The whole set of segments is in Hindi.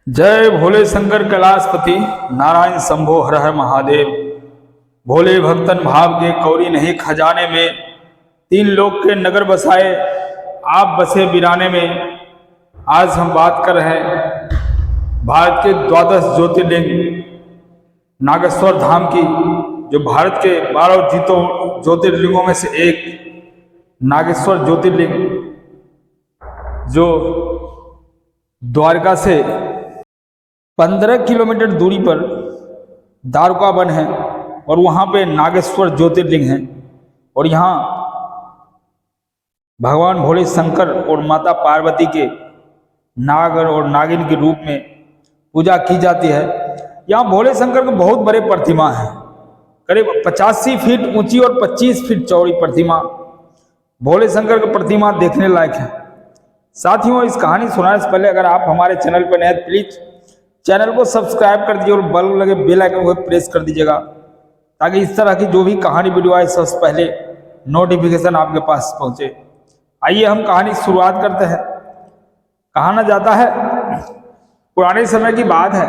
जय भोले शंकर कैलाशपति नारायण शंभो हर हर महादेव। भोले भक्तन भाव के कौरी नहीं खजाने में, तीन लोक के नगर बसाए आप बसे वीराने में। आज हम बात कर रहे हैं भारत के द्वादश ज्योतिर्लिंग नागेश्वर धाम की, जो भारत के 12 ज्योतिर्लिंगों में से एक नागेश्वर ज्योतिर्लिंग, जो द्वारका से 15 किलोमीटर दूरी पर द्वारका वन है और वहाँ पे नागेश्वर ज्योतिर्लिंग है। और यहाँ भगवान भोले शंकर और माता पार्वती के नागर और नागिन के रूप में पूजा की जाती है। यहाँ भोले शंकर के बहुत बड़े प्रतिमा है, करीब 85 फीट ऊंची और 25 फीट चौड़ी प्रतिमा। भोले शंकर की प्रतिमा देखने लायक है। साथियों, इस कहानी सुनाने से पहले अगर आप हमारे चैनल पर नए हैं, प्लीज चैनल को सब्सक्राइब कर दीजिए और बल लगे बेल आइकन को प्रेस कर दीजिएगा, ताकि इस तरह की जो भी कहानी वीडियो आए सबसे पहले नोटिफिकेशन आपके पास पहुंचे। आइए हम कहानी की शुरुआत करते हैं। कहा जाता है, पुराने समय की बात है,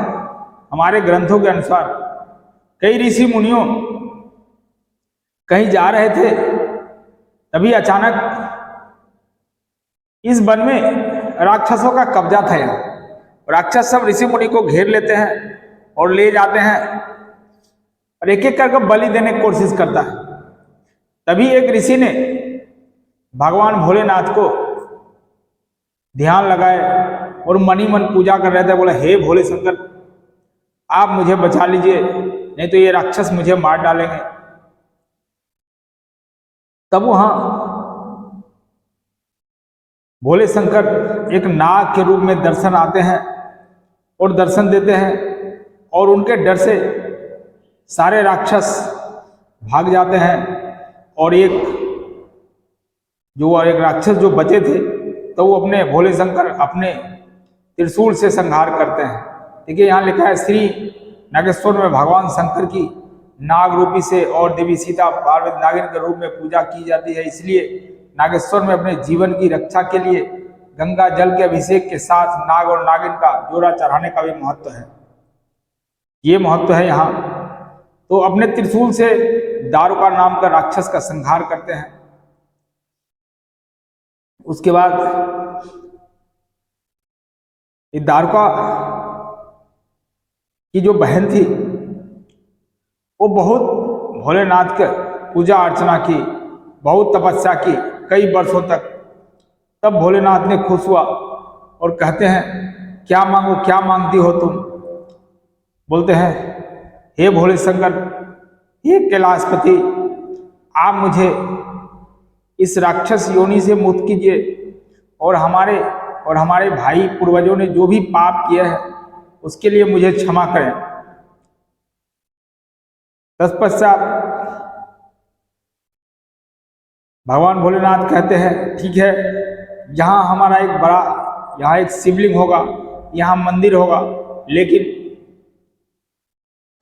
हमारे ग्रंथों के अनुसार कई ऋषि मुनियों कहीं जा रहे थे, तभी अचानक इस वन में राक्षसों का कब्जा था। यहाँ राक्षस सब ऋषि मुनि को घेर लेते हैं और ले जाते हैं और एक एक करके बलि देने की कोशिश करता है। तभी एक ऋषि ने भगवान भोलेनाथ को ध्यान लगाए और मनी मन पूजा कर रहे थे। बोला, हे भोले शंकर, आप मुझे बचा लीजिए, नहीं तो ये राक्षस मुझे मार डालेंगे। तब वहां भोले शंकर एक नाग के रूप में दर्शन आते हैं और दर्शन देते हैं, और उनके डर से सारे राक्षस भाग जाते हैं। और एक राक्षस जो बचे थे, तो वो अपने भोले शंकर अपने त्रिशूल से संहार करते हैं। देखिए, यहाँ लिखा है, श्री नागेश्वर में भगवान शंकर की नाग रूपी से और देवी सीता पार्वती नागिन के रूप में पूजा की जाती है। इसलिए नागेश्वर में अपने जीवन की रक्षा के लिए गंगा जल के अभिषेक के साथ नाग और नागिन का जोड़ा चढ़ाने का भी महत्व है। ये महत्व है यहाँ। तो अपने त्रिशूल से दारुका नाम का राक्षस का संहार करते हैं। उसके बाद ये दारुका की जो बहन थी, वो बहुत भोलेनाथ के पूजा अर्चना की, बहुत तपस्या की कई वर्षों तक। तब भोलेनाथ ने खुश हुआ और कहते हैं, क्या मांगो, क्या मांगती हो तुम? बोलते हैं, हे भोले शंकर, हे कैलाशपति, आप मुझे इस राक्षस योनि से मुक्त कीजिए और हमारे भाई पूर्वजों ने जो भी पाप किया है उसके लिए मुझे क्षमा करें। तत्पश्चात भगवान भोलेनाथ कहते हैं, ठीक है, यहाँ हमारा यहाँ एक शिवलिंग होगा, यहाँ मंदिर होगा, लेकिन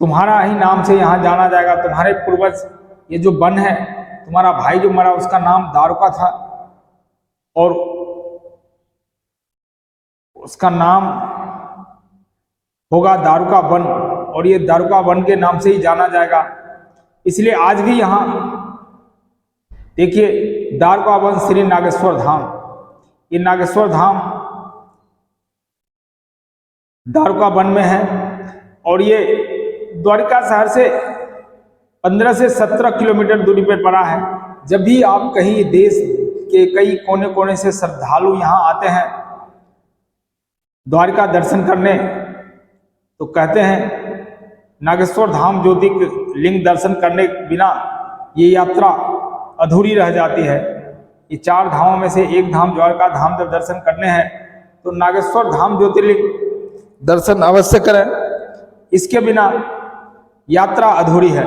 तुम्हारा ही नाम से यहाँ जाना जाएगा। तुम्हारे पूर्वज, ये जो वन है, तुम्हारा भाई जो मरा उसका नाम दारुका था और उसका नाम होगा दारुका वन, और ये दारुका वन के नाम से ही जाना जाएगा। इसलिए आज भी यहाँ देखिए, दारुका वन श्री नागेश्वर धाम, ये नागेश्वर धाम दारुका वन में है। और ये द्वारका शहर से 15 से 17 किलोमीटर दूरी पर पड़ा है। जब भी आप कहीं देश के कई कोने कोने से श्रद्धालु यहाँ आते हैं द्वारका दर्शन करने, तो कहते हैं, नागेश्वर धाम ज्योतिर्लिंग दर्शन करने के बिना ये यात्रा अधूरी रह जाती है। ये 4 धामों में से एक धाम द्वारका धाम जब दर्शन करने हैं, तो नागेश्वर धाम ज्योतिर्लिंग दर्शन अवश्य करें, इसके बिना यात्रा अधूरी है।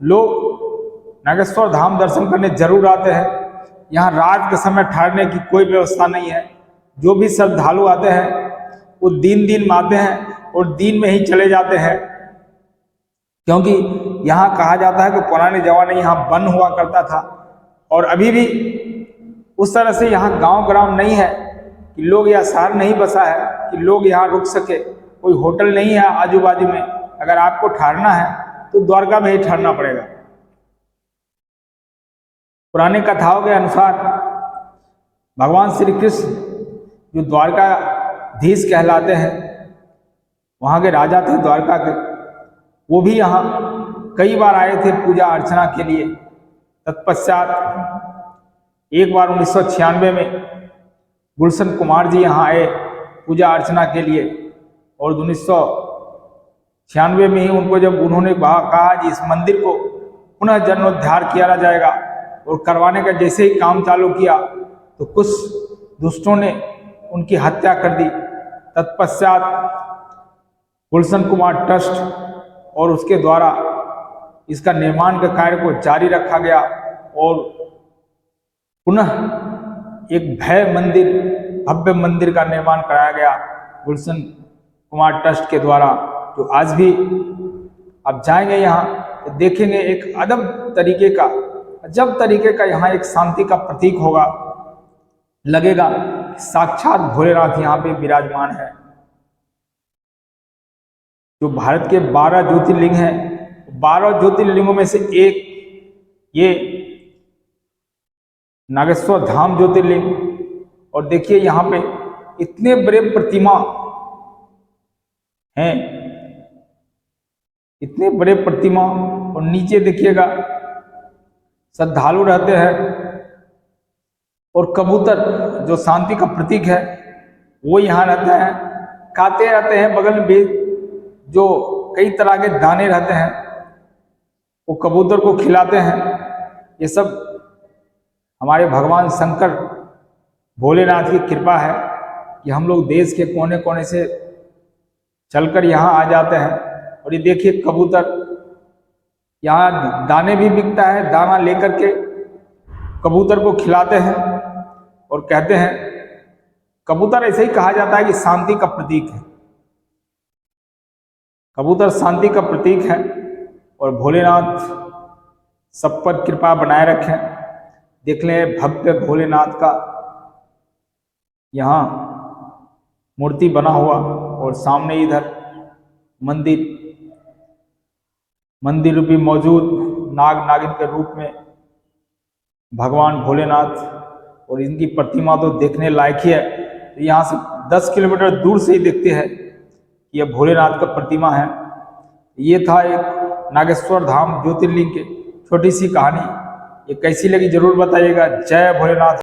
लोग नागेश्वर धाम दर्शन करने जरूर आते हैं। यहाँ रात के समय ठहरने की कोई व्यवस्था नहीं है। जो भी श्रद्धालु आते हैं वो दिन में आते हैं और दिन में ही चले जाते हैं, क्योंकि यहाँ कहा जाता है कि पुराने जमाने में यहाँ वन हुआ करता था, और अभी भी उस तरह से यहाँ गांव ग्राम नहीं है कि लोग या शहर नहीं बसा है। कि लोग यहाँ रुक सके, कोई होटल नहीं है आजू बाजू में, अगर आपको ठहरना है तो द्वारका में ही ठहरना पड़ेगा। पुरानी कथाओं के अनुसार भगवान श्री कृष्ण जो द्वारकाधीश कहलाते हैं, वहाँ के राजा थे द्वारका के, वो भी यहाँ कई बार आए थे पूजा अर्चना के लिए। तत्पश्चात एक बार 1996 में गुलशन कुमार जी यहाँ आए पूजा अर्चना के लिए, और 1996 में ही उनको जब उन्होंने कहा कि इस मंदिर को पुनः जीर्णोद्धार किया जाएगा और करवाने का जैसे ही काम चालू किया तो कुछ दुष्टों ने उनकी हत्या कर दी। तत्पश्चात गुलशन कुमार ट्रस्ट और उसके द्वारा इसका निर्माण का कार्य को जारी रखा गया और पुनः एक भव्य मंदिर का निर्माण कराया गया गुलशन कुमार ट्रस्ट के द्वारा। तो आज भी आप जाएंगे यहाँ तो देखेंगे एक अजब तरीके का यहाँ एक शांति का प्रतीक होगा, लगेगा साक्षात भोलेनाथ यहाँ पे विराजमान है। जो भारत के 12 ज्योतिर्लिंग हैं, 12 ज्योतिर्लिंगों में से एक ये नागेश्वर धाम ज्योतिर्लिंग। और देखिए यहाँ पे इतने बड़े प्रतिमा हैं, इतने बड़े प्रतिमा, और नीचे देखिएगा श्रद्धालु रहते हैं और कबूतर जो शांति का प्रतीक है वो यहाँ रहते हैं, खाते रहते हैं। बगल में भी जो कई तरह के दाने रहते हैं वो कबूतर को खिलाते हैं। ये सब हमारे भगवान शंकर भोलेनाथ की कृपा है कि हम लोग देश के कोने कोने से चलकर यहाँ आ जाते हैं। और ये देखिए कबूतर, यहाँ दाने भी बिकता है, दाना लेकर के कबूतर को खिलाते हैं और कहते हैं, कबूतर ऐसे ही कहा जाता है कि शांति का प्रतीक है। कबूतर शांति का प्रतीक है और भोलेनाथ सब पर कृपा बनाए रखें। देख लें भव्य भोलेनाथ का यहाँ मूर्ति बना हुआ, और सामने इधर मंदिर रूपी मौजूद नाग नागिन के रूप में भगवान भोलेनाथ, और इनकी प्रतिमा तो देखने लायक ही है। यहाँ से 10 किलोमीटर दूर से ही देखते हैं कि यह भोलेनाथ का प्रतिमा है। ये था एक नागेश्वर धाम ज्योतिर्लिंग की छोटी सी कहानी। ये कैसी लगी जरूर बताइएगा। जय भोलेनाथ।